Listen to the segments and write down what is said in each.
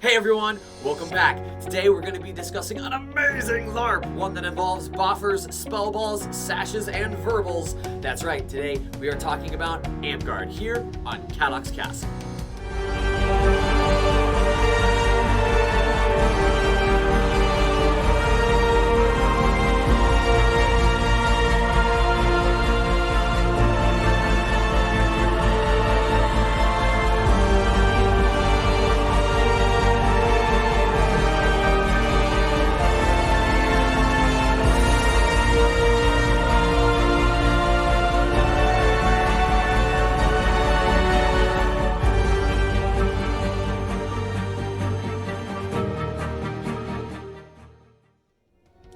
Hey everyone, welcome back. Today we're going to be discussing an amazing LARP, one that involves buffers, spell balls, sashes, and verbals. That's right, today we are talking about Amtgard here on Caddock's Castle.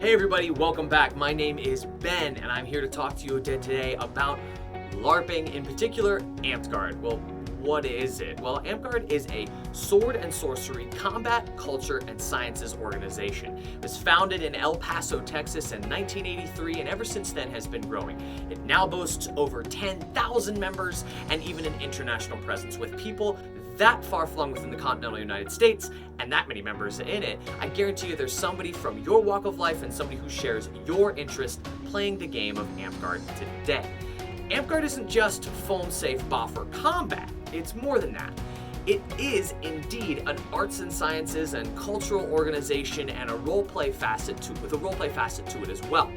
Hey everybody, welcome back. My name is Ben, and I'm here to talk to you today about LARPing, in particular, Amtgard. Well, what is it? Well, Amtgard is a sword and sorcery, combat, culture, and sciences organization. It was founded in El Paso, Texas in 1983, and ever since then has been growing. It now boasts over 10,000 members and even an international presence with people that far flung within the continental United States and that many members in it. I guarantee you there's somebody from your walk of life and somebody who shares your interest playing the game of Amtgard today. Amtgard isn't just foam-safe boffer combat, it's more than that. It is indeed an arts and sciences and cultural organization and a role-play facet to it as well.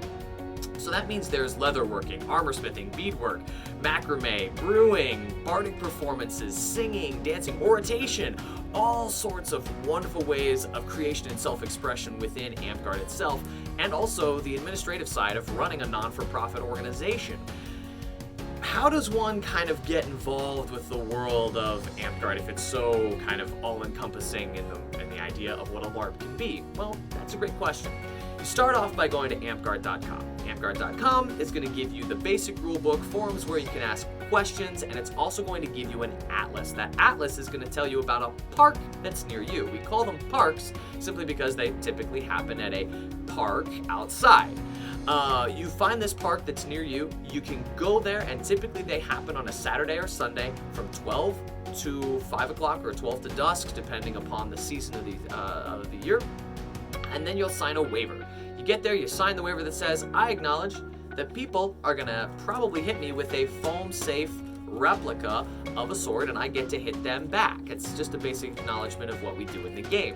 So that means there's leatherworking, armor smithing, beadwork, macrame, brewing, bardic performances, singing, dancing, oration, all sorts of wonderful ways of creation and self-expression within Amtgard itself, and also the administrative side of running a non-for-profit organization. How does one kind of get involved with the world of Amtgard if it's so kind of all-encompassing in the idea of what a LARP can be? Well, that's a great question. You start off by going to Amtgard.com. Amtgard.com is going to give you the basic rulebook, forums where you can ask questions, and it's also going to give you an atlas. That atlas is going to tell you about a park that's near you. We call them parks simply because they typically happen at a park outside. You find this park that's near you, you can go there, and typically they happen on a Saturday or Sunday from 12 to 5 o'clock or 12 to dusk, depending upon the season of the year. And then you'll sign a waiver. You get there, you sign the waiver that says, I acknowledge that people are gonna probably hit me with a foam-safe replica of a sword, and I get to hit them back. It's just a basic acknowledgement of what we do in the game.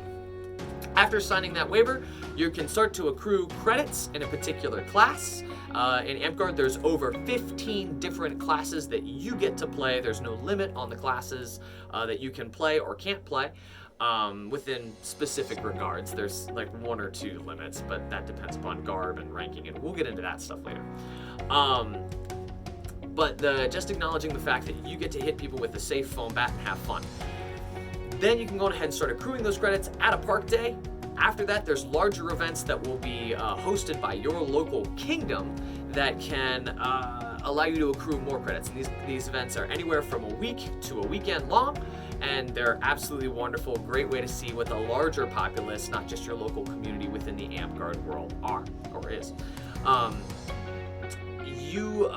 After signing that waiver, you can start to accrue credits in a particular class. In Amtgard, there's over 15 different classes that you get to play. There's no limit on the classes that you can play or can't play. Within specific regards. There's like one or two limits, but that depends upon garb and ranking, and we'll get into that stuff later. But just acknowledging the fact that you get to hit people with a safe foam bat and have fun. Then you can go ahead and start accruing those credits at a park day. After that, there's larger events that will be hosted by your local kingdom that can allow you to accrue more credits. And these events are anywhere from a week to a weekend long, and they're absolutely wonderful. Great way to see what the larger populace, not just your local community within the Amtgard world is. You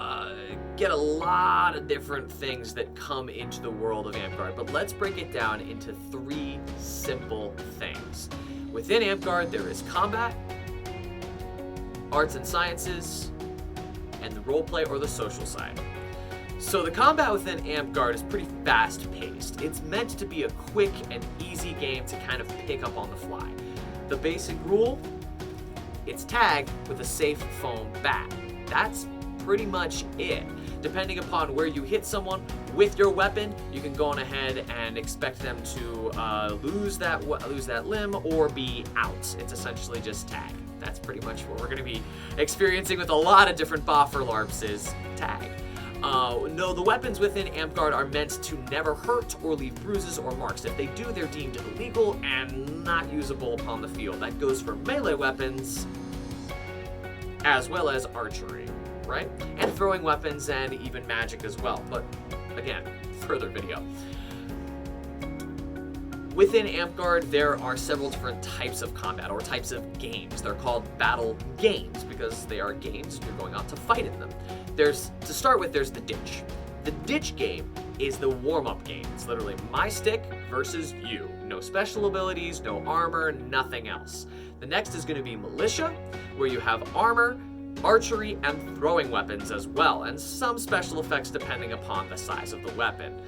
get a lot of different things that come into the world of Amtgard, but let's break it down into three simple things. Within Amtgard, there is combat, arts and sciences, and the roleplay or the social side. So the combat within Amtgard is pretty fast-paced. It's meant to be a quick and easy game to kind of pick up on the fly. The basic rule, it's tagged with a safe foam bat. That's pretty much it. Depending upon where you hit someone with your weapon, you can go on ahead and expect them to lose that limb or be out. It's essentially just tag. That's pretty much what we're going to be experiencing with a lot of different boffer LARPs is tag. No, the weapons within Amtgard are meant to never hurt or leave bruises or marks. If they do, they're deemed illegal and not usable upon the field. That goes for melee weapons as well as archery, right? And throwing weapons and even magic as well. But again, further video. Within Amtgard, there are several different types of combat or types of games. They're called battle games because they are games and you're going out to fight in them. To start with, there's the ditch. The ditch game is the warm-up game. It's literally my stick versus you. No special abilities, no armor, nothing else. The next is going to be Militia, where you have armor, archery, and throwing weapons as well, and some special effects depending upon the size of the weapon.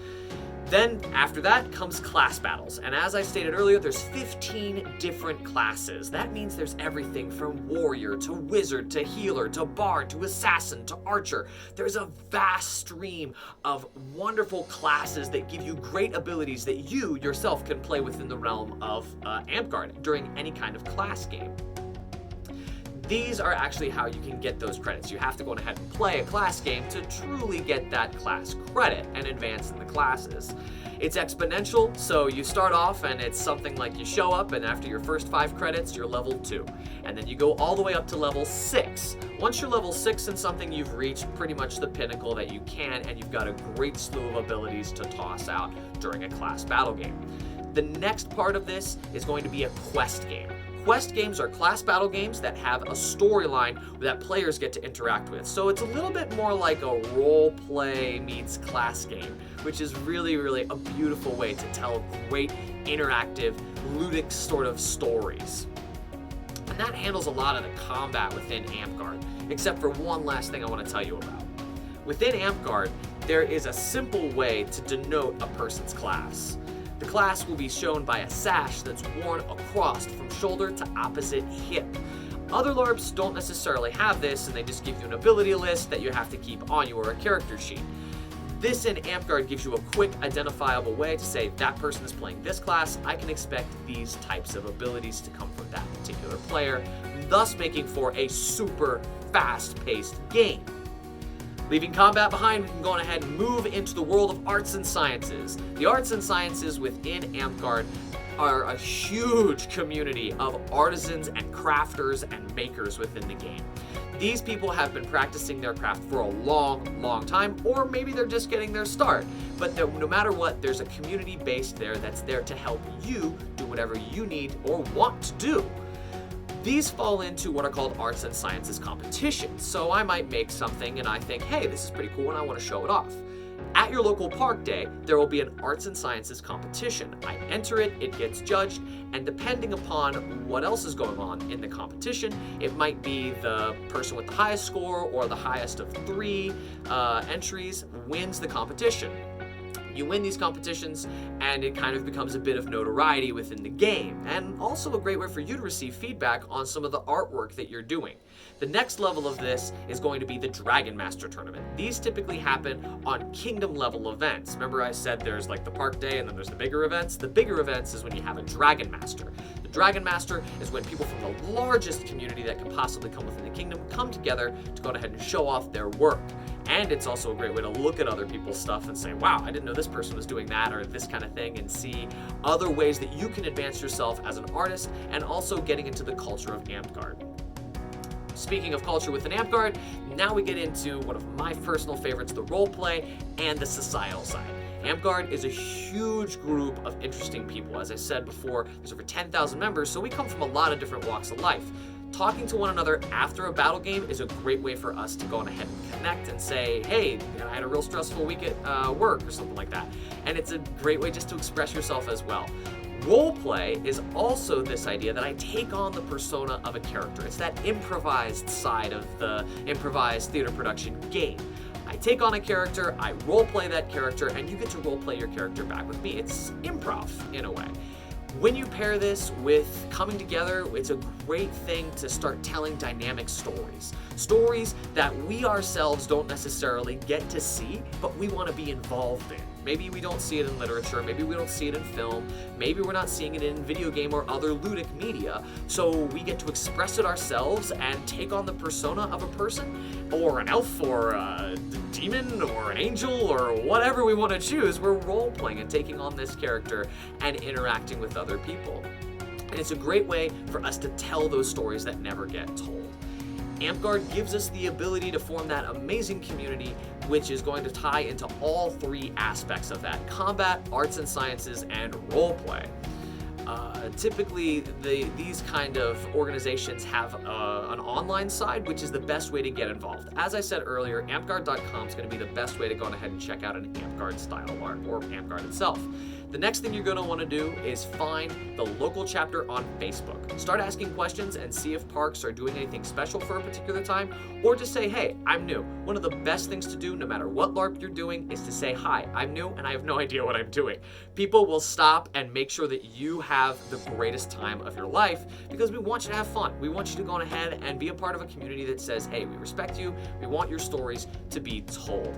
Then, after that, comes class battles, and as I stated earlier, there's 15 different classes. That means there's everything from warrior, to wizard, to healer, to bard, to assassin, to archer. There's a vast stream of wonderful classes that give you great abilities that you yourself can play within the realm of Amtgard during any kind of class game. These are actually how you can get those credits. You have to go ahead and play a class game to truly get that class credit and advance in the classes. It's exponential, so you start off and it's something like you show up and after your first 5 credits, you're level 2. And then you go all the way up to level 6. Once you're level 6 in something, you've reached pretty much the pinnacle that you can, and you've got a great slew of abilities to toss out during a class battle game. The next part of this is going to be a quest game. Quest games are class battle games that have a storyline that players get to interact with. So it's a little bit more like a role play meets class game, which is really, really a beautiful way to tell great interactive, ludic sort of stories. And that handles a lot of the combat within Amtgard, except for one last thing I want to tell you about. Within Amtgard, there is a simple way to denote a person's class. The class will be shown by a sash that's worn across from shoulder to opposite hip. Other LARPs don't necessarily have this, and they just give you an ability list that you have to keep on you or a character sheet. This in Amtgard gives you a quick identifiable way to say that person is playing this class, I can expect these types of abilities to come from that particular player, thus making for a super fast-paced game. Leaving combat behind, we can go on ahead and move into the world of arts and sciences. The arts and sciences within Amtgard are a huge community of artisans and crafters and makers within the game. These people have been practicing their craft for a long, long time, or maybe they're just getting their start. But no matter what, there's a community based there that's there to help you do whatever you need or want to do. These fall into what are called arts and sciences competitions. So I might make something and I think, hey, this is pretty cool and I want to show it off. At your local park day, there will be an arts and sciences competition. I enter it, it gets judged, and depending upon what else is going on in the competition, it might be the person with the highest score or the highest of 3 entries wins the competition. You win these competitions, and it kind of becomes a bit of notoriety within the game, and also a great way for you to receive feedback on some of the artwork that you're doing. The next level of this is going to be the Dragon Master Tournament. These typically happen on kingdom level events. Remember I said there's like the park day and then there's the bigger events? The bigger events is when you have a Dragon Master. The Dragon Master is when people from the largest community that can possibly come within the kingdom come together to go ahead and show off their work. And it's also a great way to look at other people's stuff and say, wow, I didn't know this person was doing that or this kind of thing, and see other ways that you can advance yourself as an artist and also getting into the culture of Amtgard. Speaking of culture within Amtgard, now we get into one of my personal favorites, the roleplay and the societal side. Amtgard is a huge group of interesting people. As I said before, there's over 10,000 members, so we come from a lot of different walks of life. Talking to one another after a battle game is a great way for us to go on ahead and connect and say, hey, I had a real stressful week at work or something like that. And it's a great way just to express yourself as well. Roleplay is also this idea that I take on the persona of a character. It's that improvised side of the improvised theater production game. I take on a character, I roleplay that character, and you get to roleplay your character back with me. It's improv in a way. When you pair this with coming together, it's a great thing to start telling dynamic stories. Stories that we ourselves don't necessarily get to see, but we want to be involved in. Maybe we don't see it in literature, maybe we don't see it in film, maybe we're not seeing it in video game or other ludic media, so we get to express it ourselves and take on the persona of a person, or an elf, or a demon, or an angel, or whatever we want to choose. We're role-playing and taking on this character and interacting with other people. And it's a great way for us to tell those stories that never get told. Amtgard gives us the ability to form that amazing community, which is going to tie into all 3 aspects of that: combat, arts and sciences, and roleplay. Typically, these kind of organizations have an online side, which is the best way to get involved. As I said earlier, Amtgard.com is going to be the best way to go ahead and check out an Amtgard style art, or Amtgard itself. The next thing you're going to want to do is find the local chapter on Facebook. Start asking questions and see if parks are doing anything special for a particular time, or just say, hey, I'm new. One of the best things to do, no matter what LARP you're doing, is to say, hi, I'm new and I have no idea what I'm doing. People will stop and make sure that you have the greatest time of your life, because we want you to have fun. We want you to go on ahead and be a part of a community that says, hey, we respect you, we want your stories to be told.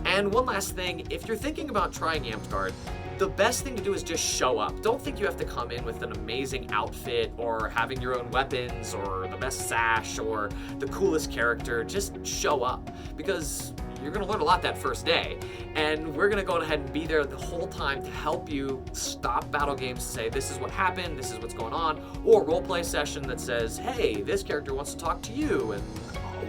And one last thing, if you're thinking about trying Amtgard, the best thing to do is just show up. Don't think you have to come in with an amazing outfit or having your own weapons or the best sash or the coolest character. Just show up, because you're going to learn a lot that first day, and we're going to go ahead and be there the whole time to help you stop battle games to say, this is what happened, this is what's going on, or roleplay session that says, hey, this character wants to talk to you, and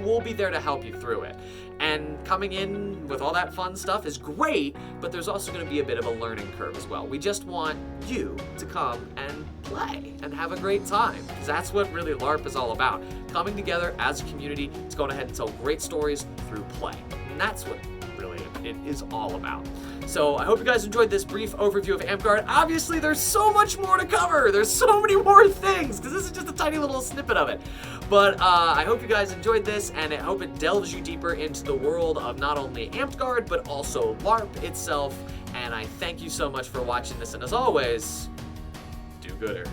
we'll be there to help you through it. And coming in with all that fun stuff is great, but there's also going to be a bit of a learning curve as well. We just want you to come and play and have a great time, because that's what really LARP is all about. Coming together as a community to go ahead and tell great stories through play. And that's what really it is all about. So I hope you guys enjoyed this brief overview of Amtgard. Obviously, there's so much more to cover. There's so many more things, because this is just a tiny little snippet of it. But I hope you guys enjoyed this, and I hope it delves you deeper into the world of not only Amtgard, but also LARP itself. And I thank you so much for watching this, and as always, do gooder.